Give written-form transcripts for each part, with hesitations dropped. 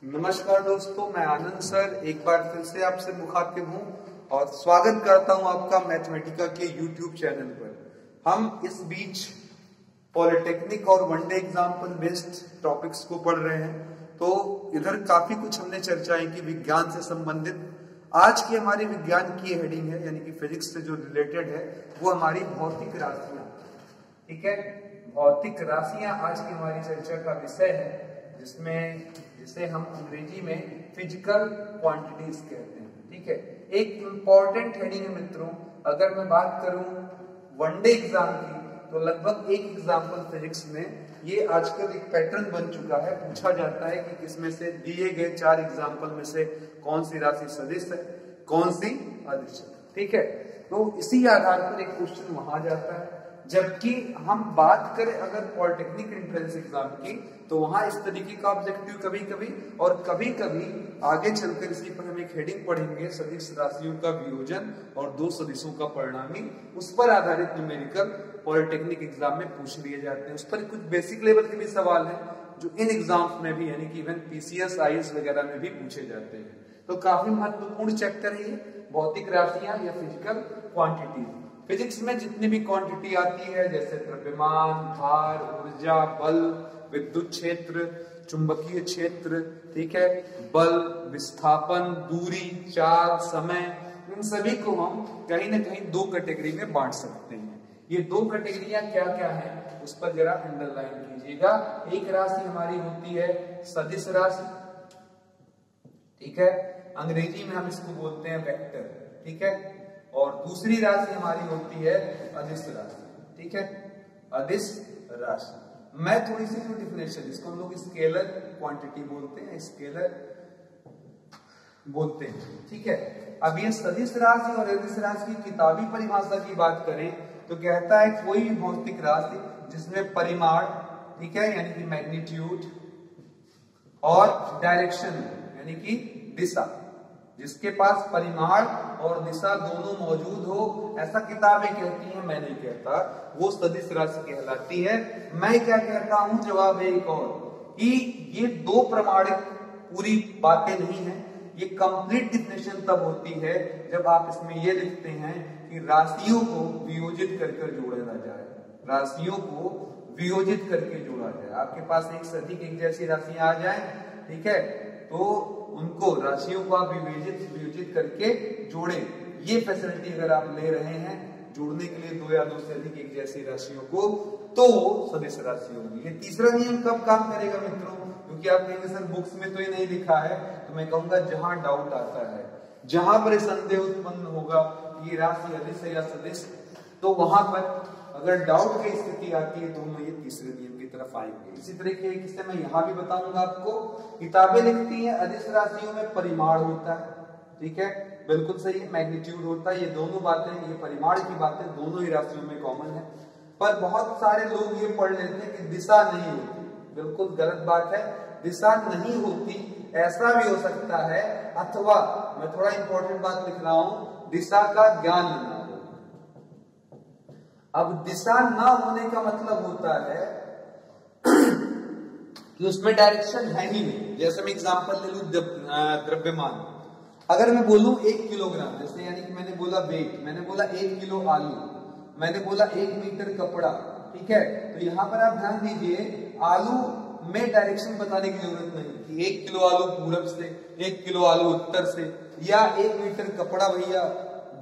नमस्कार दोस्तों, मैं आनंद सर एक बार फिर से आपसे मुखातिब हूं और स्वागत करता हूं आपका मैथमेटिका के YouTube चैनल पर। हम इस बीच पॉलिटेक्निक और वनडे एग्जाम्पल बेस्ड टॉपिक्स को पढ़ रहे हैं, तो इधर काफी कुछ हमने चर्चाएं की विज्ञान से संबंधित। आज की हमारी विज्ञान की हेडिंग है, यानी कि फिजिक्स से जो रिलेटेड है, वो हमारी भौतिक राशियां। ठीक है, भौतिक राशियां आज की हमारी चर्चा का विषय है, जिसे हम अंग्रेजी में फिजिकल क्वांटिटीज कहते हैं। ठीक है, एक इंपॉर्टेंट हेडिंग है मित्रों। अगर मैं बात करूं वनडे एग्जाम की, तो लगभग एक एग्जाम्पल फिजिक्स में ये आजकल एक पैटर्न बन चुका है। पूछा जाता है कि किसमें से दिए गए 4 एग्जाम्पल में से कौन सी राशि सदिश है, कौन सी अदिश है। ठीक है, तो इसी आधार पर एक क्वेश्चन वहां जाता है। जबकि हम बात करें अगर पॉलिटेक्निक एंट्रेंस एग्जाम की, तो वहां इस तरीके का ऑब्जेक्टिव कभी कभी और कभी कभी आगे चलकर इसी पर हम एक हेडिंग पढ़ेंगे, सदिश राशियों का वियोजन और 2 सदिशों का परिणामी। उस पर आधारित न्यूमेरिकल पॉलिटेक्निक एग्जाम में पूछ लिए जाते हैं। उस पर कुछ बेसिक लेवल के भी सवाल हैं जो इन एग्जाम्स में भी, यानी कि इवन पीसीएस आईएएस वगैरह में भी पूछे जाते हैं। तो काफी महत्वपूर्ण चैप्टर है ये, भौतिक राशियां या फिजिकल क्वांटिटी। फिजिक्स में जितनी भी क्वांटिटी आती है, जैसे द्रव्यमान, भार, ऊर्जा, बल, विद्युत क्षेत्र, चुंबकीय क्षेत्र, ठीक है, बल, विस्थापन, दूरी, चाल, समय, इन सभी को हम कहीं ना कहीं 2 कैटेगरी में बांट सकते हैं। ये 2 कैटेगरियां क्या क्या है, उस पर जरा अंडरलाइन कीजिएगा। एक राशि हमारी होती है सदिश राशि, ठीक है, अंग्रेजी में हम इसको बोलते हैं वेक्टर। ठीक है, और दूसरी राशि हमारी होती है अदिश राशि। ठीक है, अदिश राशि। मैं थोड़ी सी जो डिफिनेशन, इसको हम लोग स्केलर क्वांटिटी बोलते हैं, स्केलर बोलते हैं। ठीक है, अब ये सदिश राशि और अदिश राशि की किताबी परिभाषा की बात करें तो कहता है कोई भी भौतिक राशि जिसमें परिमाण, ठीक है, यानी कि मैग्नीट्यूड, और डायरेक्शन यानी कि दिशा, जिसके पास परिमाण और दिशा दोनों मौजूद हो, ऐसा किताबें कहती हैं, मैं नहीं कहता, वो सदिश राशि कहलाती है। मैं क्या कहता हूं, जवाब है एक और, कि ये 2 प्रमाणिक पूरी बातें नहीं है। ये कंप्लीट डिफिनेशन तब होती है जब आप इसमें ये लिखते हैं कि राशियों को वियोजित कर जोड़ा जाए, राशियों को वियोजित करके जोड़ा जाए। आपके पास एक से अधिक एक जैसी राशियां आ जाए, ठीक है, तो उनको, राशियों को आप वियोजित करके जोड़ें। ये फैसिलिटी अगर आप ले रहे हैं जोड़ने के लिए 2 या 2 से अधिक एक जैसी राशियों को, तो सदिश राशि होगी। ये तीसरा नियम कब काम करेगा मित्रों, क्योंकि आप कहेंगे सर बुक्स में तो ये नहीं लिखा है, तो मैं कहूंगा जहां डाउट आता है, जहां पर संदेह उत्पन्न होगा ये राशि अदिश है या सदिश, तो वहां पर अगर डाउट की स्थिति आती है तो हम ये तीसरे नियम की तरफ आएंगे। इसी तरीके से मैं यहाँ भी बताऊंगा आपको, किताबें लिखती हैं अदिश राशियों में परिमाण होता है, ठीक है, बिल्कुल सही है, मैग्नीट्यूड होता है। ये दोनों बातें, ये परिमाण की बातें दोनों ही राशियों में कॉमन है। पर बहुत सारे लोग ये पढ़ लेते हैं कि दिशा नहीं होती, बिल्कुल गलत बात है, दिशा नहीं होती, ऐसा भी हो सकता है, अथवा मैं थोड़ा इंपॉर्टेंट बात लिख रहा हूं, दिशा का ज्ञान ना हो। अब दिशा ना होने का मतलब होता है कि उसमें डायरेक्शन है ही नहीं। जैसे मैं एग्जांपल ले लूं द्रव्यमान, अगर मैं बोलूं 1 किलोग्राम, जैसे यानी कि मैंने बोला वेट, मैंने बोला 1 किलो आलू, मैंने बोला 1 मीटर कपड़ा, ठीक है, तो यहां पर आप ध्यान दीजिए, आलू में डायरेक्शन बताने की जरूरत नहीं कि 1 किलो आलू पूरब से, 1 किलो आलू उत्तर से, या 1 मीटर कपड़ा भैया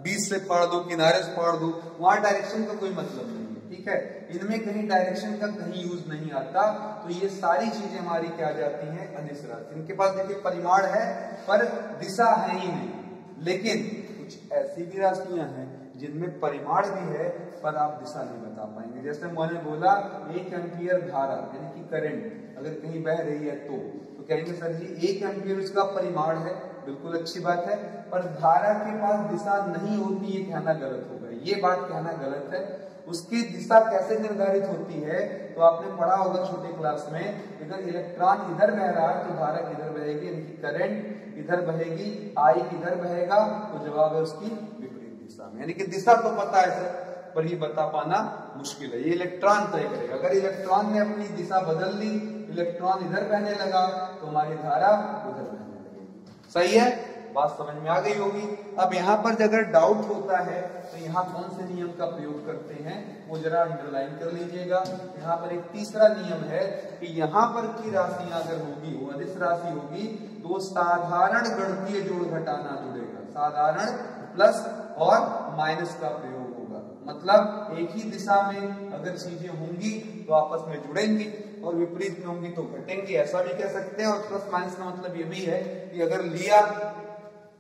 बीच से फाड़ दो, किनारे से फाड़ दो, वहां डायरेक्शन का कोई मतलब नहीं है। ठीक है, इनमें कहीं डायरेक्शन का कहीं यूज नहीं आता। तो ये सारी चीजें हमारी क्या जाती हैं, अदिश राशि। इनके पास देखिए परिमाण है पर दिशा है ही नहीं। लेकिन कुछ ऐसी भी राशियां हैं जिनमें परिमाण भी है पर आप दिशा नहीं बता पाएंगे। जैसे मैंने बोला 1 एम्पियर धारा यानी कि करंट अगर कहीं बह रही है तो कहेंगे सर जी 1 एम्पियर उसका परिमाण है, बिल्कुल अच्छी बात है, पर धारा के पास दिशा नहीं होती, ये कहना गलत होगा, ये बात कहना गलत है। उसकी दिशा कैसे निर्धारित होती है, तो आपने पढ़ा होगा छोटे क्लास में, अगर इलेक्ट्रॉन इधर बह रहा है तो धारा किधर बहेगी, यानी कि करंट इधर बहेगी, आई किधर बहेगा, तो जवाब है उसकी विपरीत दिशा में। यानी कि दिशा तो पता है सर, पर ये बता पाना मुश्किल है, ये इलेक्ट्रॉन तय करेगा। अगर इलेक्ट्रॉन ने अपनी दिशा बदल दी, इलेक्ट्रॉन इधर बहने लगा तो हमारी धारा उधर बहने लगेगी। सही है, बात समझ में आ गई होगी। अब यहाँ पर अगर डाउट होता है तो यहाँ कौन से नियम का प्रयोग करते हैं वो जरा अंडरलाइन कर लीजिएगा। यहाँ पर एक तीसरा नियम है कि यहाँ पर की राशियां अगर होगी, वो अदिश राशि होगी, तो साधारण गणितीय जोड़ घटाना जुड़ेगा। साधारण प्लस और माइनस का प्रयोग होगा, मतलब एक ही दिशा में अगर चीजें होंगी तो आपस में जुड़ेंगी और विपरीत में होंगी तो घटेंगी, ऐसा भी कह सकते हैं। और प्लस माइनस का मतलब ये भी है कि अगर लिया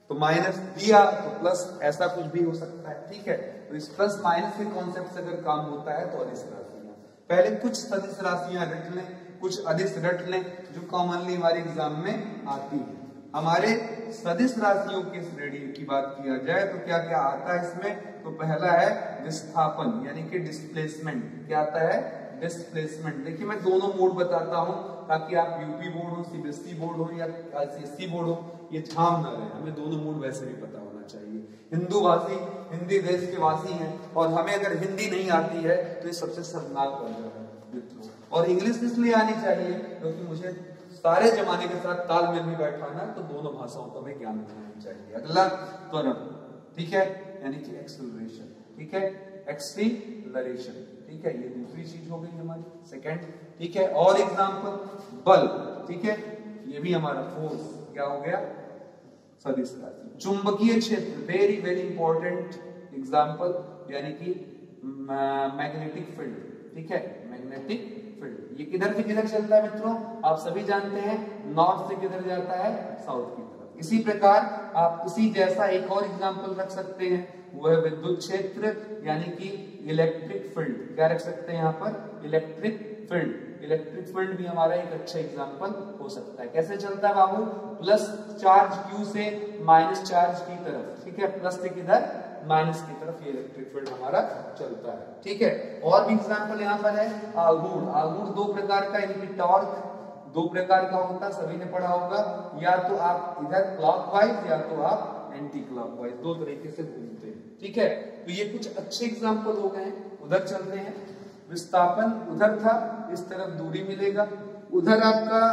तो माइनस, दिया तो प्लस, ऐसा कुछ भी हो सकता है। ठीक है, तो इस प्लस माइनस के कॉन्सेप्ट से अगर काम होता है तो अदिश राशियां, पहले कुछ सदिश राशियां रट लें, कुछ अदिश रट लें जो कॉमनली हमारे एग्जाम में आती है। हमारे सदिश राशियों की श्रेणी की बात किया जाए तो क्या क्या आता है इसमें, तो पहला है विस्थापन यानी कि डिस्प्लेसमेंट। क्या आता है, डिस्प्लेसमेंट। देखिए मैं दोनों मोड बताता हूं ताकि आप यूपी बोर्ड हो, सीबीएसई बोर्ड हो या आईसीएसई बोर्ड हो, ये झाम ना रहे, हमें दोनों मोड वैसे भी पता होना चाहिए। हिंदू भाषी, हिंदी देश के वासी हैं और हमें अगर हिंदी नहीं आती है तो ये सबसे शर्मनाक बन रहा है मित्रों। और इंग्लिश इसलिए आनी चाहिए क्योंकि मुझे सारे जमाने के साथ तालमेल में बैठाना, तो दोनों भाषाओं का हमें ज्ञान होना चाहिए। अगला त्वरण, ठीक है, यानी कि एक्सेलरेशन, ठीक है, एक्सीलरेशन, ठीक है, ये दूसरी चीज हो गई हमारी, सेकंड। ठीक है, और एग्जांपल बल, ठीक है, ये भी हमारा फोर्स क्या हो गया, सदिश राशि। चुंबकीय क्षेत्र, वेरी वेरी इंपॉर्टेंट एग्जांपल, यानी कि मैग्नेटिक फील्ड, ठीक है, मैग्नेटिक फील्ड। ये किधर से किधर चलता है मित्रों, आप सभी जानते हैं, नॉर्थ से किधर जाता है, साउथ की तरफ। इसी प्रकार आप इसी जैसा एक और एग्जांपल रख सकते हैं, वो है विद्युत क्षेत्र यानी कि इलेक्ट्रिक फील्ड। क्या रख सकते हैं यहाँ पर, इलेक्ट्रिक फील्ड। इलेक्ट्रिक फील्ड भी हमारा एक अच्छा एग्जांपल हो सकता है। कैसे चलता है बाबू, प्लस चार्ज Q से माइनस चार्ज की तरफ, ठीक है, प्लस से किधर, माइनस की तरफ, ये इलेक्ट्रिक फील्ड हमारा चलता है। ठीक है, और भी एग्जांपल यहाँ पर है आघूर्ण। आघूर्ण दो प्रकार का, यानी कि टॉर्क दो प्रकार का होता है, सभी ने पढ़ा होगा, या तो आप इधर क्लॉकवाइज या तो आप एंटी क्लॉकवाइज, दो तरीके से घूमते हैं। ठीक है, तो ये कुछ अच्छे एग्जांपल हो गए। उधर चलते हैं, विस्थापन उधर था, इस तरफ दूरी मिलेगा, उधर आपका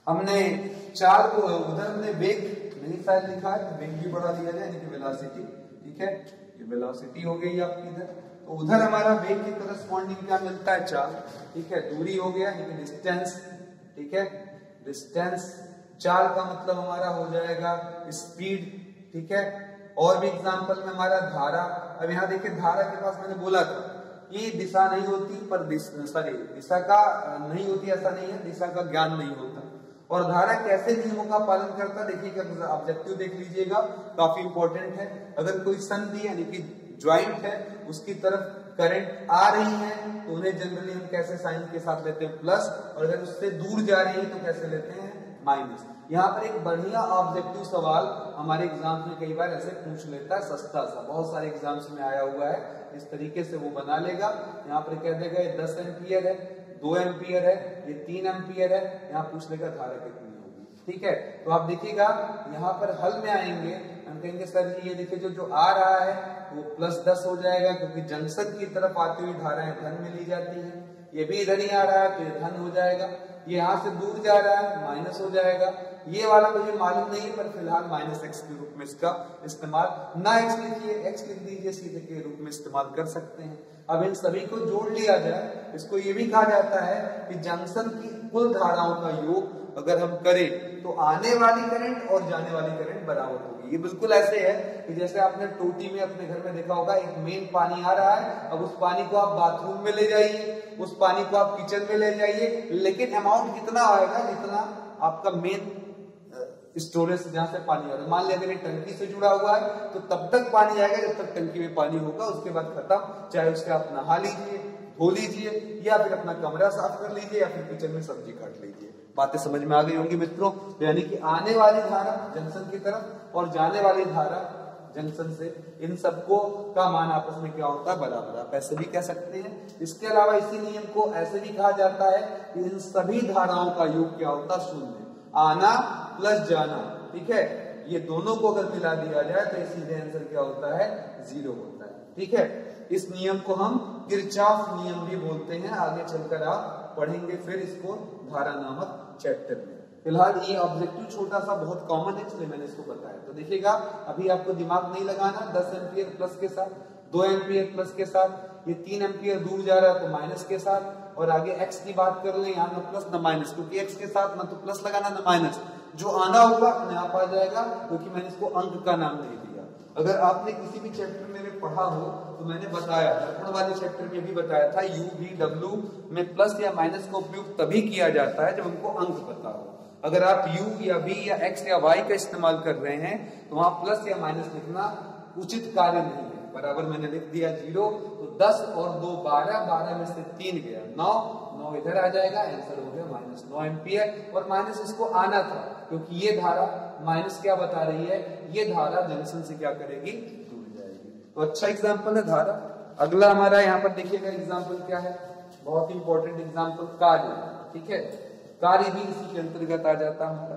हमने चार को, उधर हमने वेग नहीं शायद लिखा है, वेग भी बढ़ा दिया जाए, यानी कि वेलोसिटी। ठीक है, ये वेलोसिटी हो गई आपकी इधर, तो उधर हमारा वेग के करस्पॉन्डिंग क्या मिलता है, चाल। ठीक है, दूरी हो गया यानी कि डिस्टेंस, ठीक है, डिस्टेंस। चाल का मतलब हमारा हो जाएगा स्पीड। ठीक है, और भी एग्जांपल में हमारा धारा। अब यहाँ देखिए, धारा के पास मैंने बोला था ये दिशा नहीं होती, पर दिशा का नहीं होती ऐसा नहीं है, दिशा का ज्ञान नहीं होता। और धारा कैसे नियमों का पालन करता है, देखिएगा ऑब्जेक्टिव देख लीजिएगा, काफी इंपॉर्टेंट है। अगर कोई संधि यानी कि ज्वाइंट है, उसकी तरफ करंट आ रही है तो उन्हें जनरली हम कैसे साइन के साथ लेते हैं, प्लस, और अगर उससे दूर जा रही है तो कैसे लेते हैं, माइनस। यहाँ पर एक बढ़िया ऑब्जेक्टिव सवाल हमारे एग्जाम्स में कई बार ऐसे पूछ लेता है, सस्ता सा, बहुत सारे एग्जाम्स में आया हुआ है, इस तरीके से वो बना लेगा। यहाँ पर कह देगा ये 10 एम्पियर है, 2 एम्पियर है, ये 3 एम्पियर है, यहाँ पूछ लेगा धारा कितनी होगी। ठीक है, तो आप देखिएगा यहाँ पर हल में आएंगे, हम कहेंगे सर जी ये देखिए जो आ रहा है वो प्लस 10 हो जाएगा, क्योंकि जंक्शन की तरफ आती हुई धाराएं धन में ली जाती है। ये भी इधर ही आ रहा है तो ये धन हो जाएगा, ये यहाँ से दूर जा रहा है माइनस हो जाएगा। ये वाला मुझे मालूम नहीं है, पर फिलहाल माइनस एक्स के रूप में इसका इस्तेमाल, ना एक्स लिखिए, एक्स लिख दीजिए, सीधे के रूप में इस्तेमाल कर सकते हैं। अब इन सभी को जोड़ लिया जाए, इसको ये भी कहा जाता है कि जंक्शन की कुल धाराओं का योग अगर हम करें तो आने वाली करंट और जाने वाली करंट बराबर होगी। ये बिल्कुल ऐसे है कि जैसे आपने टोटी में अपने घर में देखा होगा, एक मेन पानी आ रहा है, अब उस पानी को आप बाथरूम में ले जाइए, उस पानी को आप किचन में ले जाइए, लेकिन अमाउंट कितना आएगा जितना आपका मेन स्टोरेज जहां से पानी आ रहा है। मान लिया अगर ये टंकी से जुड़ा हुआ है तो तब तक पानी आएगा जब तक टंकी में पानी होगा, उसके बाद खत्म। चाहे उसके आप नहा लीजिए, धो लीजिए, या फिर अपना कमरा साफ कर लीजिए, या फिर किचन में सब्जी काट लीजिए। बातें समझ में आ गई होंगी मित्रों। तो यानी कि आने वाली धारा जंक्शन की तरफ और जाने वाली धारा जंक्शन से, इन सबको का मान आपस में क्या होता है, बराबर। आप ऐसे भी कह सकते हैं। इसके अलावा इसी नियम को ऐसे भी कहा जाता है कि इन सभी धाराओं का योग क्या होता है, शून्य। आना प्लस जाना, ठीक है, ये दोनों को अगर मिला दिया जाए तो सीधे आंसर क्या होता है, 0 होता है। ठीक है, इस नियम को हम किरचॉफ नियम भी बोलते हैं, आगे चलकर आप पढ़ेंगे फिर इसको धारा नामक चैप्टर में। फिलहाल ये ऑब्जेक्टिव छोटा सा बहुत कॉमन है, इसलिए मैंने इसको बताया। तो देखिएगा, अभी आपको दिमाग नहीं लगाना। 10 एम्पियर प्लस के साथ, 2 एम्पियर प्लस के साथ, ये 3 एम्पियर दूर जा रहा है तो माइनस के साथ, और आगे एक्स की बात कर ले, यहाँ ना प्लस ना माइनस, क्योंकि एक्स के साथ ना तो प्लस लगाना ना माइनस, जो आना होगा अपने आप आ जाएगा, क्योंकि मैंने इसको अंक का नाम नहीं दिया। अगर आपने किसी भी चैप्टर में पढ़ा हो तो मैंने बताया, दर्पण वाले चैप्टर में भी बताया था, यू वी डब्ल्यू में प्लस या माइनस का उपयोग तभी किया जाता है जब हमको अंक पता हो। अगर आप u या v या x या y का इस्तेमाल कर रहे हैं तो वहां प्लस या माइनस लिखना उचित कार्य नहीं है। बराबर मैंने लिख दिया 0, तो 10 और 2 12, 12 में से 3 गया 9, 9 इधर आ जाएगा, आंसर हो गया -9 एम्पियर। और माइनस इसको आना था क्योंकि ये धारा माइनस क्या बता रही है, ये धारा जंक्शन से क्या करेगी, टूट जाएगी। तो अच्छा एग्जाम्पल है धारा। अगला हमारा यहाँ पर देखिएगा एग्जाम्पल क्या है, बहुत इंपॉर्टेंट एग्जाम्पल, कार्य। ठीक है, कार्य भी इसी के अंतर्गत आ जाता है हमारा,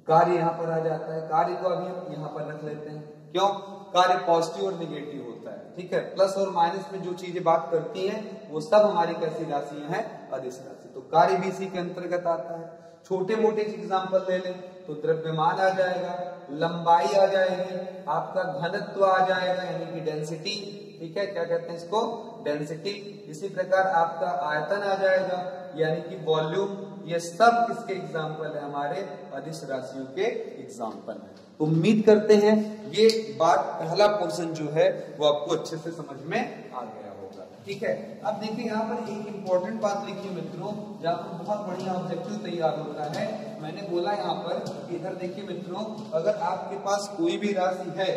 कार्य यहाँ पर आ जाता है। कार्य को अभी हम यहाँ पर रख लेते हैं, क्यों, कार्य पॉजिटिव और निगेटिव होता है। ठीक है, प्लस और माइनस में जो चीजें बात करती हैं वो सब हमारी कैसी राशियां हैं, अदिश राशि। तो कार्य भी इसी के अंतर्गत आता है। छोटे मोटे एग्जाम्पल ले लें तो द्रव्यमान आ जाएगा, लंबाई आ जाएगी, आपका घनत्व आ जाएगा यानी कि डेंसिटी। ठीक है, क्या कहते हैं इसको, डेंसिटी। इसी प्रकार आपका आयतन आ जाएगा यानी कि वॉल्यूम। ये सब किसके एग्जाम्पल है, हमारे अदिश राशियों के एग्जाम्पल है। तो उम्मीद करते हैं ये बात, पहला पोर्शन जो है वो आपको अच्छे से समझ में आ गया होगा। ठीक है, अब देखिए यहाँ पर एक इंपॉर्टेंट बात लिखिए मित्रों, जहाँ पर बहुत बढ़िया ऑब्जेक्टिव तैयार होता है। मैंने बोला यहाँ पर, इधर देखिए मित्रों, अगर आपके पास कोई भी राशि है,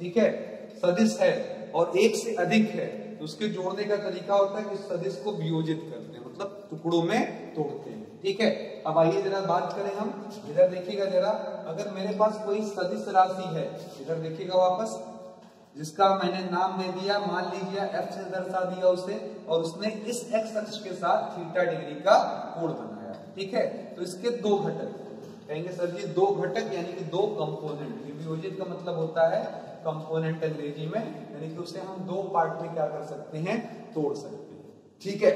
ठीक है, सदिश है और एक से अधिक है, तो उसके जोड़ने का तरीका होता है कि सदिश को वियोजित करते हैं, मतलब टुकड़ों में तोड़ते हैं। ठीक है, अब आइए जरा बात करें हम, इधर देखिएगा जरा, अगर मेरे पास कोई सदिश राशि है, इधर देखिएगा वापस, जिसका मैंने नाम दे दिया, मान लीजिए f से दर्शा दिया उसे, और उसने इस x अक्ष के साथ थीटा डिग्री का कोण बनाया। ठीक है, तो इसके दो घटक कहेंगे सर जी, दो घटक यानी कि दो कंपोनेंट। वियोजित का मतलब होता है कंपोनेंट अंग्रेजी में, यानी कि उसे हम दो पार्ट में क्या कर सकते हैं, तोड़ सकते हैं। ठीक है,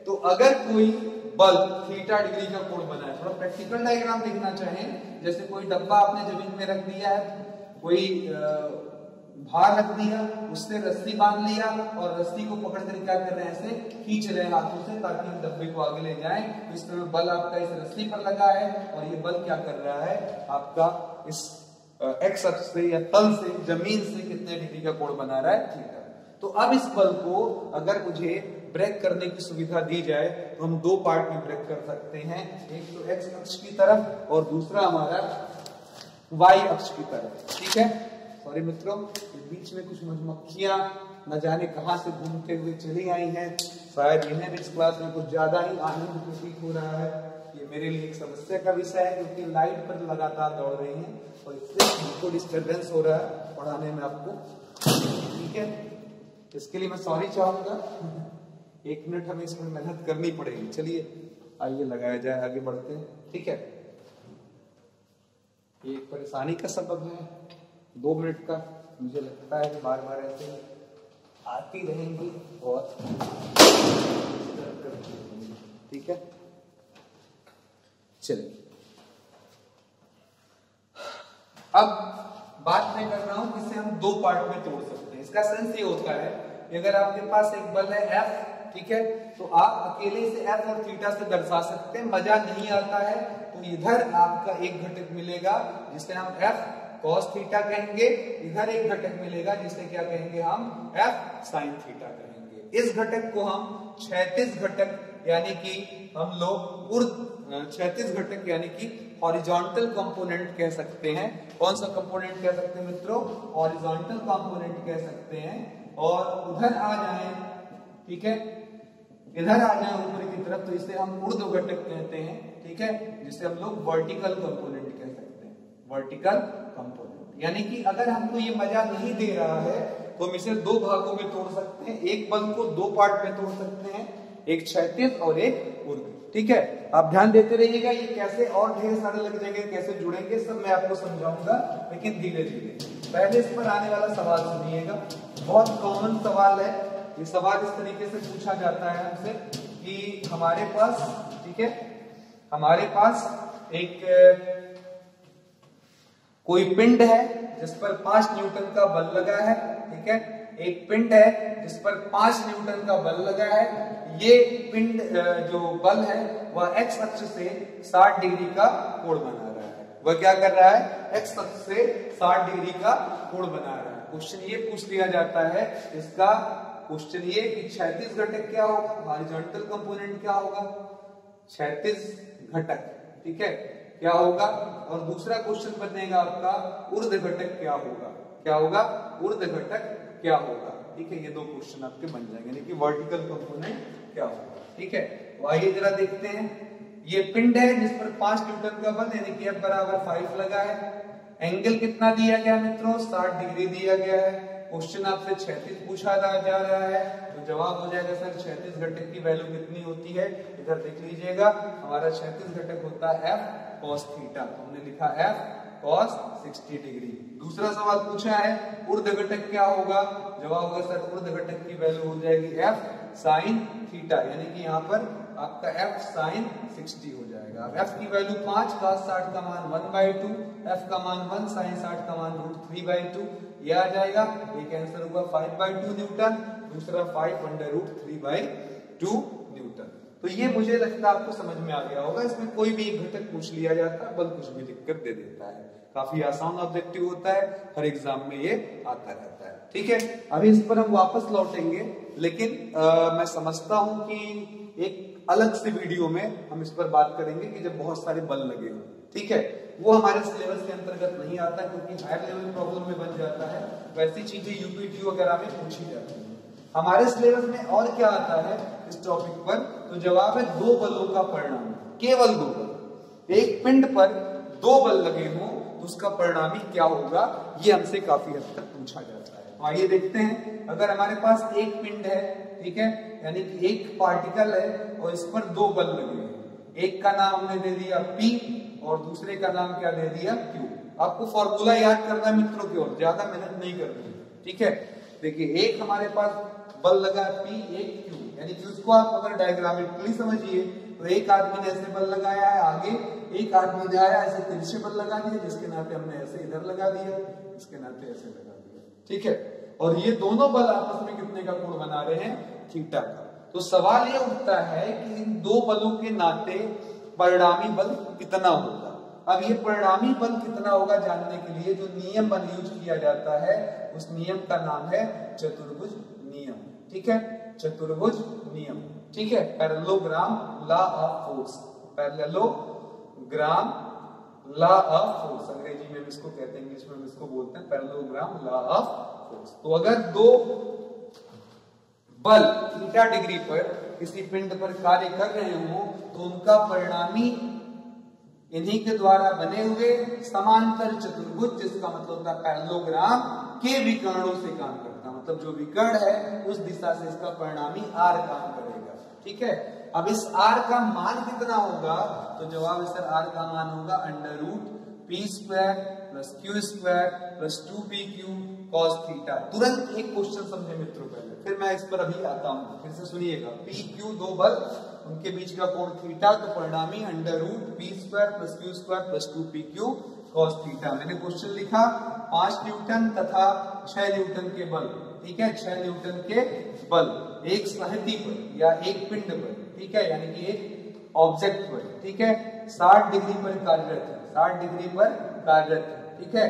तो अगर कोई बल थीटा डिग्री का कोण बनाए, थोड़ा प्रैक्टिकल डायग्राम देखना चाहें, जैसे कोई डब्बा आपने जमीन में रख दिया है, कोई भार रख दिया, उससे रस्सी बांध लिया और रस्सी को पकड़ कर क्या कर रहे हैं, ऐसे खींच रहे हैं हाथों से ताकि हम डब्बे को आगे ले जाएं। तो इस तरह बल आपका इस रस्सी पर लगा है और ये बल क्या कर रहा है, आपका इस एक्स अक्ष से या तल से, जमीन से कितने डिग्री का कोण बना रहा है, थीटा। तो अब इस बल को अगर मुझे ब्रेक करने की सुविधा दी जाए तो हम दो पार्ट में ब्रेक कर सकते हैं, एक तो एक्स अक्ष की तरफ और दूसरा हमारा वाई अक्ष की तरफ। ठीक है, सॉरी मित्रों, बीच में कुछ मधुमक्खियां न जाने कहां से घूमते हुए चली आई हैं, शायद इन्हें भी इस क्लास में कुछ ज्यादा ही आनंद प्रतीत हो रहा है। ये मेरे लिए एक समस्या का विषय है क्योंकि लाइट पर लगातार दौड़ रही हैं और इससे हमको डिस्टर्बेंस हो रहा है पढ़ाने में आपको। ठीक है, इसके लिए मैं सॉरी चाहूंगा, 1 मिनट हमें इसमें मेहनत करनी पड़ेगी। चलिए आइए लगाया जाए, आगे बढ़ते हैं। ठीक है, ये एक परेशानी का सबब है 2 मिनट का, मुझे लगता है कि बार बार ऐसे आती रहेंगी और ठीक है। चलिए अब बात मैं कर रहा हूं किसे हम दो पार्ट में तोड़ सकते हैं। इसका सेंस ये होता है कि अगर आपके पास एक बल है F, ठीक है, तो आप अकेले से F और थीटा से दर्शा सकते हैं। मजा नहीं आता है तो इधर आपका एक घटक मिलेगा जिसे हम F cos थीटा कहेंगे, इधर एक घटक मिलेगा जिसे क्या कहेंगे हम, F sin थीटा कहेंगे। इस घटक को हम क्षैतिज घटक यानी कि हम लोग क्षैतिज घटक यानी कि हॉरिजॉन्टल कंपोनेंट कह सकते हैं। कौन सा कंपोनेंट कह सकते हैं मित्रों, हॉरिजॉन्टल कंपोनेंट कह सकते हैं। और उधर आ जाए, ठीक है, इधर आ जाए ऊपर की तरफ, तो इसे हम ऊर्ध्व घटक कहते हैं। ठीक है, जिसे हम लोग वर्टिकल कंपोनेंट कह सकते हैं, वर्टिकल कंपोनेंट। यानी कि अगर हमको ये मजा नहीं दे रहा है तो हम इसे दो भागों में तोड़ सकते हैं, एक बल को दो पार्ट में तोड़ सकते हैं, एक क्षैतिज और एक ऊर्ध्व। ठीक है, आप ध्यान देते रहिएगा, ये कैसे और ढेर सारे लग जाएंगे, कैसे जुड़ेंगे, सब मैं आपको समझाऊंगा, लेकिन धीरे धीरे। पहले इस पर आने वाला सवाल सुनिएगा, बहुत कॉमन सवाल है। ये सवाल इस तरीके से पूछा जाता है हमसे कि हमारे पास, ठीक है, हमारे पास एक कोई पिंड है जिस पर 5 न्यूटन का बल लगा है, ठीक है, एक पिंड है जिस पर 5 न्यूटन का बल लगा है। ये पिंड जो बल है वह एक्स अक्ष से 60 डिग्री का कोण बना रहा है। वह क्या कर रहा है? एक्स अक्ष से 60 डिग्री का कोण बना रहा है। क्वेश्चन ये पूछ लिया जाता है इसका, क्वेश्चन ये कि क्षैतिज घटक क्या होगा, हॉरिजॉन्टल कंपोनेंट क्या होगा, क्षैतिज घटक, ठीक है, क्या होगा। और दूसरा क्वेश्चन बनेगा आपका ऊर्ध्व घटक क्या होगा, क्या होगा, ऊर्ध्व घटक क्या होगा, ठीक है। ये दो क्वेश्चन आपके बन जाएंगे, यानी कि वर्टिकल कंपोनेंट क्या होगा, ठीक है। तो आइए जरा देखते हैं, ये पिंड है जिस पर 5 न्यूटन का बल यानी कि F बराबर 5 लगा है। एंगल कितना दिया गया मित्रों? 60 डिग्री दिया गया है। क्वेश्चन आपसे क्षैतिज पूछा जा रहा है, तो जवाब हो जाएगा सर क्षैतिज घटक की वैल्यू कितनी होती है, इधर देख लीजिएगा, हमारा क्षैतिज घटक होता है F cos थीटा, तो हमने लिखा F cos 60 डिग्री। दूसरा सवाल पूछा है ऊर्ध्व घटक क्या होगा, जवाब होगा सर ऊर्ध्व घटक की वैल्यू हो जाएगी F sin थीटा, यानी कि यहाँ पर आपका F sin 60 हो जाएगा। अब F की वैल्यू 5, cos 60 का मान 1/2, F का मान 1, sin 60 का मान √3/2, ये आ जाएगा। एक आंसर होगा 5/2 न्यूटन, दूसरा 5√3/2 न्यूटन। तो ये मुझे लगता है आपको समझ में आ गया होगा। इसमें कोई भी एक घटक पूछ लिया जाता है, बल कुछ भी लिखकर दे देता है। काफी आसान ऑब्जेक्टिव होता है, हर एग्जाम में ये आता रहता है, ठीक है। अभी इस पर हम वापस लौटेंगे, लेकिन मैं समझता हूं कि एक अलग से वीडियो में हम इस पर बात करेंगे कि जब बहुत सारे बल लगे हो, ठीक है। वो हमारे सिलेबस के अंतर्गत नहीं आता क्योंकि हायर लेवल प्रॉब्लम में बन जाता है। वैसी चीजें यूपीटी वगैरह में पूछी जाती है। हमारे सिलेबस में और क्या आता है इस टॉपिक पर, तो जवाब है 2 बलों का परिणाम, केवल 2 बल। एक पिंड पर 2 बल लगे हों तो उसका परिणामी क्या होगा, ये हमसे काफी हद तक पूछा जाता है। तो आइए देखते हैं, अगर हमारे पास एक पिंड है, ठीक है, यानी कि एक पार्टिकल है और इस पर 2 बल लगे हैं, एक का नाम हमने दे दिया P और दूसरे का नाम क्या दे दिया Q। आपको फॉर्मूला याद करना है मित्रों की ओर, ज्यादा मेहनत नहीं करनी है, ठीक है। देखिए एक हमारे पास बल लगा P, एक Q, यानी कि उसको आप अगर डायग्रामेटिकली समझिए तो एक आदमी ने ऐसे बल लगाया है आगे, एक आदमी ने आया ऐसे तिरछे बल लगा दिए, जिसके नाते हमने ऐसे इधर लगा दिया, इसके नाते ऐसे लगा दिया, ठीक है। और ये दोनों बल आपस में कितने का कोण बना रहे हैं? थीटा का। तो सवाल ये उठता है कि इन 2 बलों के नाते परिणामी बल कितना होगा। अब ये परिणामी बल कितना होगा जानने के लिए जो नियम यूज किया जाता है, उस नियम का नाम है चतुर्भुज नियम, ठीक है, चतुर्भुज नियम, ठीक है। Parallelogram law of force, parallelogram law of force, अंग्रेजी में इसको कहते हैं, इंग्लिश में इसको बोलते हैं पैरेललोग्राम लॉ ऑफ फोर्स। तो अगर 2 बल थीटा डिग्री पर किसी पिंड पर कार्य कर रहे हो तो उनका परिणामी इन्हीं के द्वारा बने हुए समांतर चतुर्भुज, जिसका मतलब होता है पैरेललोग्राम के विकर्णों से काम करता, मतलब जो विकर्ण है उस दिशा से इसका परिणामी r काम करेगा, ठीक है। अब इस r का मान कितना होगा, तो जवाब सर r का मान होगा √p² + q² + 2pq cos theta. तुरंत एक क्वेश्चन समझे मित्रों पहले, फिर मैं इस पर अभी आता हूं, फिर से सुनिएगा। pq 2 बल, उनके बीच का कोण थीटा, तो परिणामी √p² + q² + 2pq cos theta. मैंने क्वेश्चन लिखा 5 न्यूटन तथा 6 न्यूटन के बल, ठीक है, 6 न्यूटन के बल एक साहित्य पर या एक पिंड पर, ठीक है, यानी कि एक ऑब्जेक्ट पर, ठीक है, 60 डिग्री पर कार्यरत है, 60 डिग्री पर कार्यरत है, ठीक है,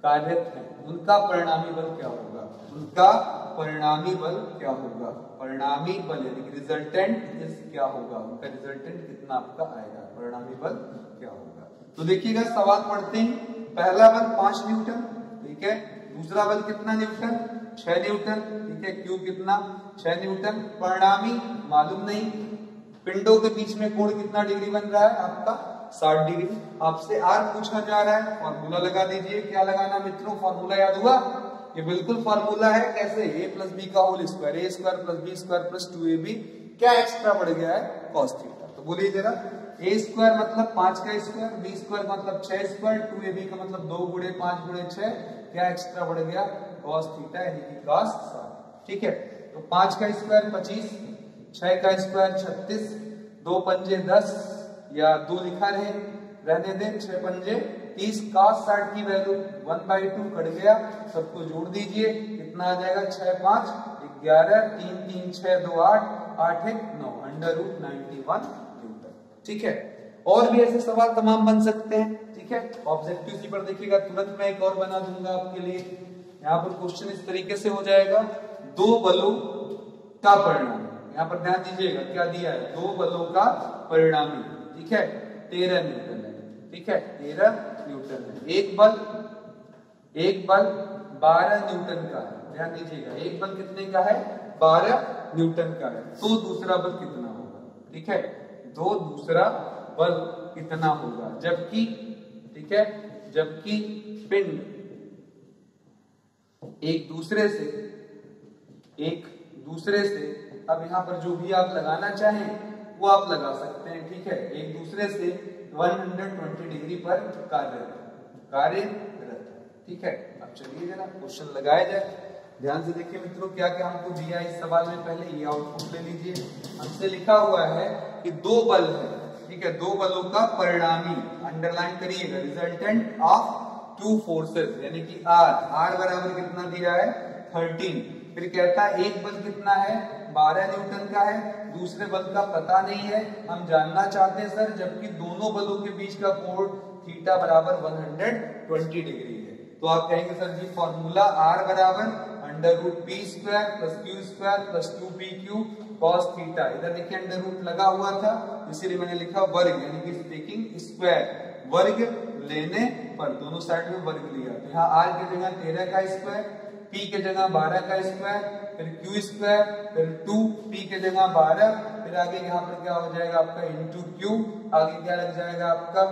कार्यरत है। उनका परिणामी बल क्या होगा, उनका परिणामी बल क्या होगा, परिणामी बल यानी कि रिजल्टेंट इज क्या होगा, उनका रिजल्टेंट कितना आपका आएगा, परिणामी बल क्या होगा। तो देखिएगा सवाल पढ़ते हैं। पहला बल 5 न्यूटन, ठीक है, दूसरा बल कितना न्यूटन, 6 न्यूटन, ठीक है, क्यू कितना 6 न्यूटन, परिणामी मालूम नहीं, पिंडों के बीच में कोण कितना डिग्री बन रहा है आपका 60 डिग्री। आपसे r पूछा जा रहा है, फॉर्मूला लगा दीजिए। क्या लगाना मित्रों, फॉर्मूला याद हुआ, ये बिल्कुल फॉर्मूला है, कैसे a + b का whole square, a² + b² + 2ab, क्या एक्स्ट्रा बढ़ गया है cos थीटा। तो बोलिए जरा, a² मतलब 5 का स्क्वायर, b² मतलब 6 स्क्वायर, 2ab का मतलब 2 × 5 × 6, क्या एक्स्ट्रा बढ़ गया cos थीटा यानी कि cos 60, ठीक है। तो 5 का स्क्वायर 25, 6 का स्क्वायर 36, 2 पंजे 10 या 2 लिखा रहे रहने दें, 6 पंजे 30, cos 60 की वैल्यू 1/2 कट गया, सबको जोड़ दीजिए, कितना आ जाएगा 6 5 11, 3 3 6 2 8, 8 1 9, √91 न्यूटन। ठीक है, और भी ऐसे सवाल तमाम बन सकते हैं। ठीक है, ऑब्जेक्टिव सी पर देखिएगा, तुरंत मैं एक और बना दूंगा आपके लिए। यहाँ पर क्वेश्चन इस तरीके से हो जाएगा, दो बलों का परिणाम, यहाँ पर ध्यान दीजिएगा क्या दिया है, दो बलों का परिणामी, ठीक है 13 न्यूटन है। ठीक है, 13 न्यूटन है। एक बल 12 न्यूटन का है, ध्यान दीजिएगा, एक बल कितने का है 12 न्यूटन का है, तो दूसरा बल कितना होगा। ठीक है, दो दूसरा बल कितना होगा, जबकि ठीक है, जबकि पिंड एक दूसरे से अब यहाँ पर जो भी आप लगाना चाहें वो आप लगा सकते हैं। ठीक है, एक दूसरे से 120 डिग्री पर कार्यरत। ठीक है, अब चलिए जरा क्वेश्चन लगाया जाए। ध्यान से देखिए मित्रों, क्या क्या हमको दिया इस सवाल में, पहले ये आउटपुट ले लीजिए। हमसे लिखा हुआ है कि दो बल है, ठीक है, दो बलों का परिणामी, अंडरलाइन करिएगा, रिजल्टेंट ऑफ टू फोर्सेस, यानी कि आर बराबर कितना दिया है 13। फिर कहता है एक बल कितना है 12 न्यूटन का है, दूसरे बल का पता नहीं है, हम जानना चाहते हैं सर, जबकि दोनों बलों के बीच का कोण थीटा बराबर 120 डिग्री है। तो आप कहेंगे सर जी फॉर्मूला आर बराबर √p² + q² + 2pq cos theta, इधर देखिए अंडर रूट लगा हुआ था, इसीलिए मैंने लिखा वर्ग, यानी कि टेकिंग स्क्वायर, वर्ग लेने पर दोनों साइड में वर्ग लिया, तो यहाँ r की जगह 13 का स्क्वायर, p के जगह 12 का स्क्वायर, फिर q², फिर 2p के जगह 12, फिर आगे यहाँ पर क्या हो जाएगा आपका इंटू q, आगे क्या लग जाएगा आपका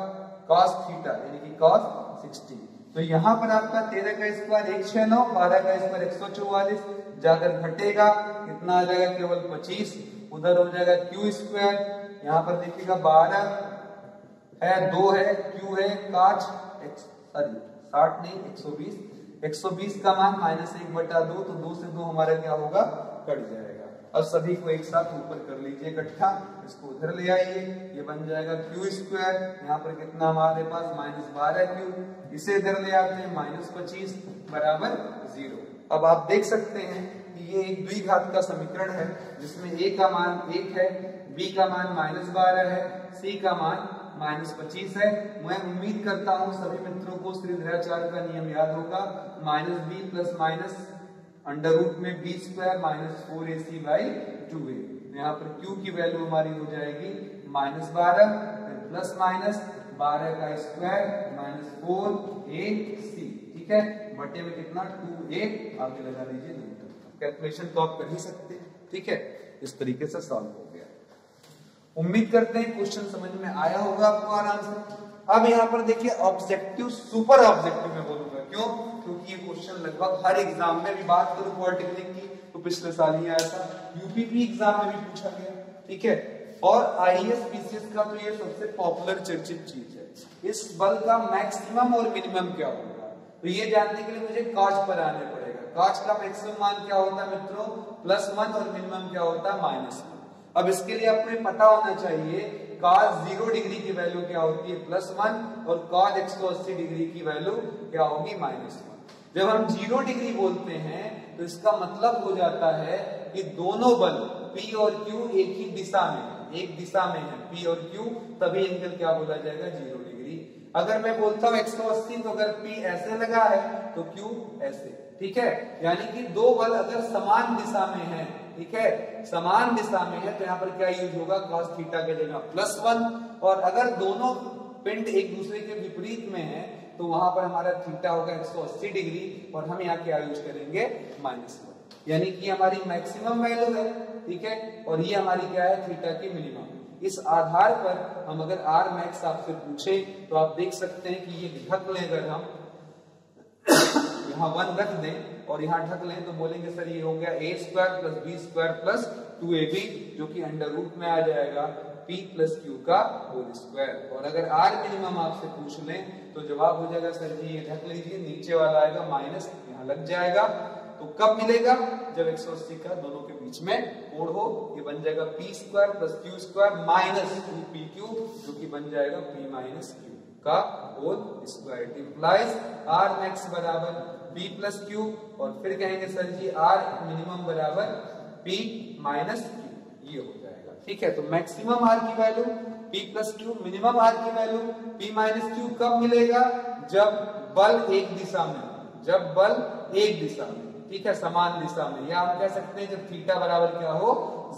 cos थीटा, यानी कि cos 60। तो यहाँ पर आपका 13 का स्क्वायर 169, 12 का स्क्वायर 144, जाकर घटेगा कितना आ जाएगा केवल 25, उधर हो जाएगा q², यहाँ पर देखिएगा 12 है, 2 है, q है, काट सॉरी 60 नहीं 120, 120 का मान -1/2, तो 2 से 2 हमारा क्या होगा कट जाएगा। अब सभी को एक साथ ऊपर कर लीजिए इकट्ठा, इसको उधर ले आइए, ये बन जाएगा q², यहाँ पर कितना हमारे पास -12q, इसे इधर ले आते हैं -25 बराबर 0। अब आप देख सकते हैं कि ये एक द्विघात का समीकरण है, जिसमें a का मान 1 है, b का मान -12 है, c का मान -25 है। मैं उम्मीद करता हूं सभी मित्रों को श्रीधराचार्य का नियम याद होगा, -b plus minus under root में b² -4ac/2a। यहाँ पर q की वैल्यू हमारी हो जाएगी -12, फिर प्लस माइनस 12 का स्क्वायर -4ac, ठीक है, बटे में कितना 2a, आगे लगा लीजिए न्यूटन। कैलकुलेशन तो आप कर ही सकते हैं। ठीक है, इस तरीके से सॉल्व हो गया। उम्मीद करते हैं क्वेश्चन समझ में आया होगा आपको आराम से। अब यहाँ पर देखिए ऑब्जेक्टिव सुपर ऑब्जेक्टिव में बोलूंगा, क्यों, क्योंकि ये क्वेश्चन लगभग हर एग्जाम में भी, बात करूं पॉलिटेक्निक की तो पिछले साल ही आया था, यूपीपी एग्जाम में भी पूछा गया। ठीक है, और आईएएस पीसीएस का तो ये सबसे पॉपुलर चर्चित चीज है। इस बल का मैक्सिमम और मिनिमम क्या होगा, तो ये जानने के लिए मुझे काच पर आने पड़ेगा। काच का मैक्सिमम मान क्या होता है मित्रों +1, और मिनिमम क्या होता है -1। अब इसके लिए आपको पता होना चाहिए cos 0 डिग्री की वैल्यू क्या होती है +1, और cos 180 डिग्री की वैल्यू क्या होगी -1। जब हम 0 डिग्री बोलते हैं तो इसका मतलब हो जाता है कि दोनों बल P और Q एक ही दिशा में, एक दिशा में है P और Q, तभी एंगल क्या बोला जाएगा 0 डिग्री। अगर मैं बोलता हूं 180, तो अगर P ऐसे लगा है तो Q ऐसे। ठीक है, यानी कि दो बल अगर समान दिशा में है, ठीक है, समान दिशा में है, तो यहाँ पर क्या यूज होगा cos थीटा के जगह +1, और अगर दोनों पिंड एक दूसरे के विपरीत में है तो वहां पर हमारा थीटा होगा 180 डिग्री, और हम यहाँ क्या यूज करेंगे -1, यानी कि हमारी मैक्सिमम वैल्यू है। ठीक है, और ये हमारी क्या है थीटा की मिनिमम। इस आधार पर हम अगर r मैक्स आपसे पूछे तो आप देख सकते हैं कि ये ढक लें, अगर हम यहाँ 1 रख दें और यहाँ ढक लें तो बोलेंगे सर ये हो गया a² + b² + 2ab, जो कि अंडर रूट में आ जाएगा p + q का होल स्क्वायर। और अगर r मिनिमम आपसे पूछ लें तो जवाब हो जाएगा सर जी ये ढक लीजिए, नीचे वाला आएगा माइनस, यहाँ लग जाएगा। तो कब मिलेगा, जब 180 का दोनों के बीच में जोड़ हो, ये बन जाएगा p square plus q square minus 2pq, जो कि बन जाएगा p माइनस q का whole square. It implies r max बराबर p प्लस q, और फिर कहेंगे सर जी r मिनिमम बराबर p माइनस q, ये हो जाएगा। ठीक है, तो मैक्सिमम r की value p plus q, minimum r की वैल्यू p माइनस q कब मिलेगा? जब बल एक दिशा में, जब बल एक दिशा में, ठीक है, समान दिशा में, या हम कह सकते हैं जब थीटा बराबर क्या हो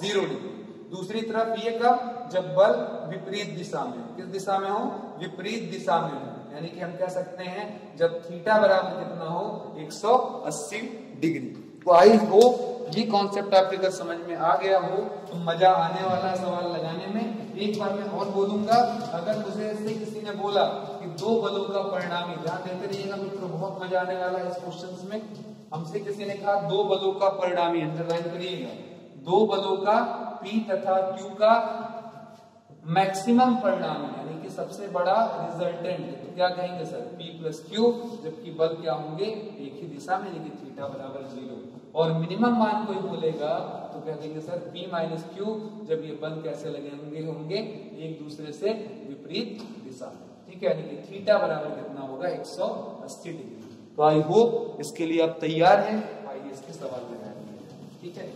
0 डिग्री। दूसरी तरफ ये कब? जब बल विपरीत दिशा में, किस दिशा में हो? विपरीत दिशा में हो, यानी कि हम कह सकते हैं जब थीटा बराबर कितना हो 180 डिग्री। तो आई होप ये कॉन्सेप्ट आपके अगर समझ में आ गया हो तो मजा आने वाला है सवाल लगाने में। एक बार मैं और बोलूंगा, अगर मुझे ऐसे किसी ने बोला कि दो बलों का परिणामी, ध्यान देते रहिएगा मित्रों, बहुत मजा आने वाला है इस क्वेश्चन में। हमसे किसी ने कहा दो बलों का परिणामी, अंडरलाइन करिएगा, दो बलों का P तथा Q का मैक्सिमम परिणामी, यानी कि सबसे बड़ा रिजल्टेंट, तो क्या कहेंगे सर? P प्लस Q, जबकि बल क्या होंगे? एक ही दिशा में, यानी कि थीटा बराबर 0। और मिनिमम मान कोई बोलेगा तो क्या कहेंगे सर? P माइनस Q, जब ये बल कैसे लगे होंगे? एक दूसरे से विपरीत दिशा में। ठीक है, यानी कि थीटा बराबर कितना होगा? 180 डिग्री। तो आई होप इसके लिए आप तैयार हैं। आइए इसके सवाल लगाएंगे। ठीक है,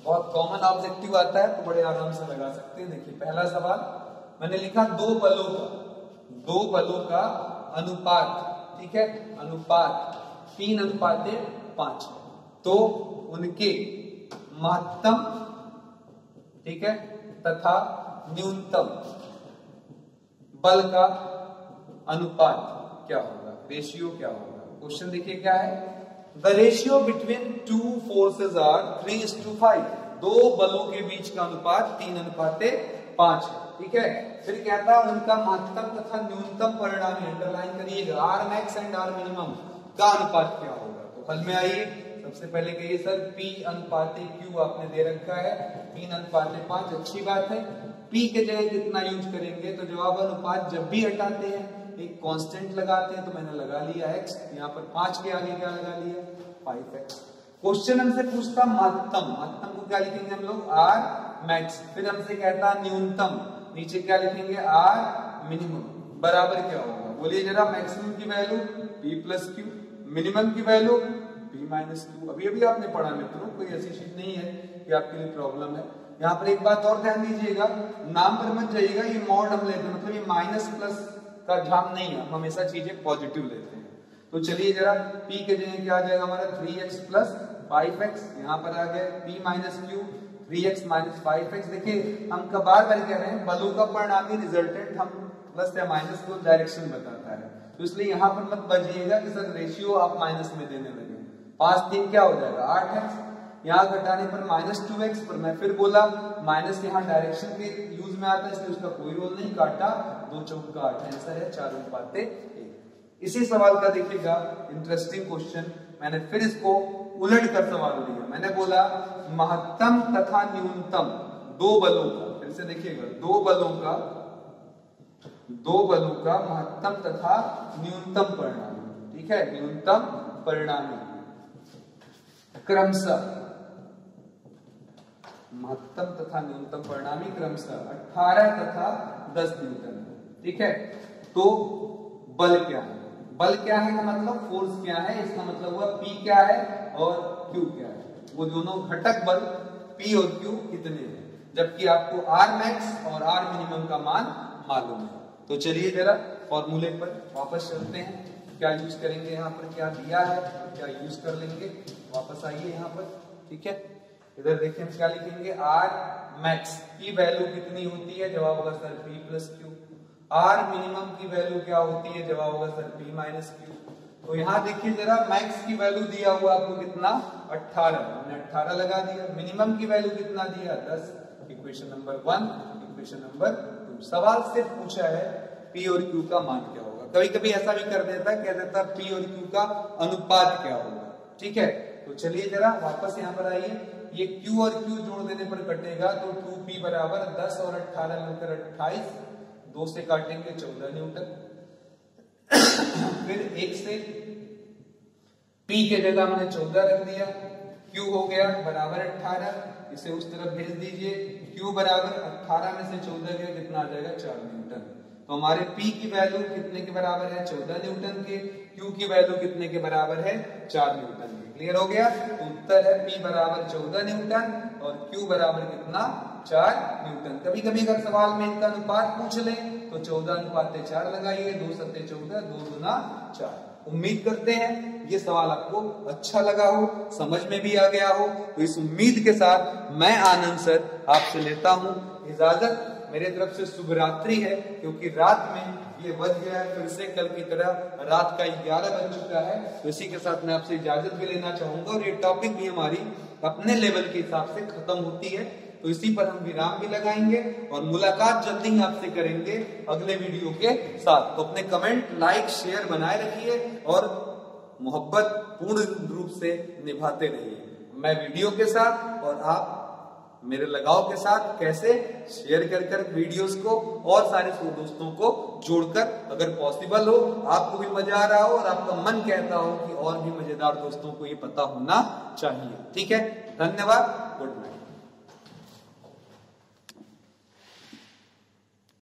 बहुत कॉमन ऑब्जेक्टिव आता है तो बड़े आराम से लगा सकते हैं। देखिए पहला सवाल मैंने लिखा दो बलों का अनुपात, ठीक है, अनुपात 3:5, तो उनके महत्तम, ठीक है, तथा न्यूनतम बल का अनुपात क्या होगा? रेशियो क्या होगा? क्वेश्चन देखिए क्या है, the ratio between two forces are 3:5, दो बलों के बीच का अनुपात 3:5 है। ठीक है, फिर कहता है उनका महत्तम तथा न्यूनतम परिणामी, अंडरलाइन करिएगा, R max and R minimum का अनुपात क्या होगा? तो हल में आइए, सबसे पहले कहिए सर P अनुपात Q आपने दे रखा है 3:5, अच्छी बात है। P के जगह कितना यूज करेंगे? तो जवाब अनुपात जब भी हटाते हैं एक कांस्टेंट लगाते हैं, तो मैंने लगा लिया x, यहाँ पर 5 के आगे क्या लगा लिया? 5x। क्वेश्चन हमसे पूछता महत्तम, महत्तम को क्या लिखेंगे हम लोग? r max. फिर हमसे कहता न्यूनतम, नीचे क्या लिखेंगे? r minimum. बराबर क्या होगा? बोलिए जरा, मैक्सिमम की value P plus Q, minimum की वैल्यू P माइनस Q। अभी आपने पढ़ा मित्रों, कोई ऐसी चीज नहीं है कि आपके लिए प्रॉब्लम है। यहाँ पर एक बात और ध्यान दीजिएगा, नाम पर मत जाइएगा, ये मॉड हम लेते हैं, मतलब ये माइनस प्लस का ध्यान नहीं है, हम हमेशा चीजें पॉजिटिव लेते हैं। तो चलिए जरा, P के जगह क्या आ जाएगा हमारा? 3x प्लस 5x, यहाँ पर आ गया P minus Q, 3x minus 5x। देखिए हम बार बार कह रहे हैं बलों का परिणामी रिजल्टेंट हम प्लस या माइनस को डायरेक्शन बताता है, तो इसलिए यहाँ पर मत बजिएगा कि सर रेशियो आप माइनस में देने लगे। 5 3 क्या हो जाएगा? 8x, यहाँ घटाने पर माइनस 2x, पर मैं फिर बोला माइनस यहाँ डायरेक्शन के यूज में आता है, इसलिए उसका कोई रोल नहीं, काटा 2 चौका 8, आंसर है 4:1। इसी सवाल का देखिएगा इंटरेस्टिंग क्वेश्चन, मैंने फिर इसको उलट कर सवाल दिया। मैंने बोला महत्तम तथा न्यूनतम दो बलों का, फिर से देखिएगा, दो बलों का महत्तम तथा न्यूनतम परिणामी, ठीक है, न्यूनतम परिणामी क्रमशः, महत्तम तथा न्यूनतम परिणामी क्रमशः 18 तथा 10 न्यूटन। ठीक है, तो बल क्या है? बल क्या है का मतलब फोर्स क्या है, इसका मतलब हुआ P क्या है और Q क्या है, वो दोनों घटक बल P और Q कितने हैं, जबकि आपको R मैक्स और R मिनिमम का मान मालूम है। तो चलिए जरा फॉर्मूले पर वापस चलते हैं, क्या यूज करेंगे, यहाँ पर क्या दिया है और क्या यूज कर लेंगे। वापस आइए यहाँ पर, ठीक है, इधर देखिए हम क्या लिखेंगे, R मैक्स की वैल्यू कितनी होती है? जवाब होगा sir P plus Q। R minimum की वैल्यू क्या होती है? जवाब होगा सर P माइनस Q। तो यहाँ देखिए जरा, मैक्स की वैल्यू दिया हुआ आपको कितना? 18, हमने 18 लगा दिया। मिनिमम की वैल्यू कितना दिया? 10। Equation number 1, equation number 2। सवाल सिर्फ पूछा है P और Q का मान क्या होगा। कभी कभी ऐसा भी कर देता है, कह देता है P और Q का अनुपात क्या होगा। ठीक है, तो चलिए जरा वापस यहाँ पर आइए, ये Q और Q जोड़ देने पर कटेगा, तो 2P बराबर 10 और 18 मिलकर 28, 2 से काटेंगे 14 न्यूटन। फिर 1 से P के जगह हमने 14 रख दिया, Q हो गया बराबर 18, इसे उस तरफ भेज दीजिए। Q बराबर 18 में से 14 गया, कितना आ जाएगा 4 न्यूटन। तो हमारे P की वैल्यू कितने के बराबर है 14 न्यूटन के, Q की वैल्यू कितने के बराबर है 4 न्यूटन के। क्लियर हो गया। तो उत्तर है P बराबर 14 न्यूटन और Q बराबर कितना 4 न्यूटन। कभी कभी अगर सवाल में इनका अनुपात पूछ ले तो 14:4 लगाइए, 2 सत्ते 14, 2 दूना 4। उम्मीद करते हैं ये सवाल आपको अच्छा लगा हो, समझ में भी आ गया हो। तो इस उम्मीद के साथ मैं आनंद सर आपसे लेता हूं इजाजत। मेरे तरफ से शुभ रात्रि है, क्योंकि रात में ये बज गया है, फिर से कल की तरह रात का 11 बज चुका है। तो इसी के साथ मैं आपसे इजाजत भी लेना चाहूंगा और ये टॉपिक भी हमारी अपने लेवल के हिसाब से खत्म होती है। तो इसी पर हम विराम भी लगाएंगे और मुलाकात जल्दी ही आपसे करेंगे अगले वीडियो के साथ। तो अपने कमेंट, लाइक, शेयर बनाए रखिए और मोहब्बत पूर्ण रूप से निभाते रहिए। मैं वीडियो के साथ और आप मेरे लगाव के साथ कैसे शेयर कर वीडियोस को और सारे दोस्तों को जोड़कर, अगर पॉसिबल हो, आपको भी मजा आ रहा हो और आपका मन कहता हो कि और भी मजेदार दोस्तों को ये पता होना चाहिए। ठीक है, धन्यवाद, गुड नाइट।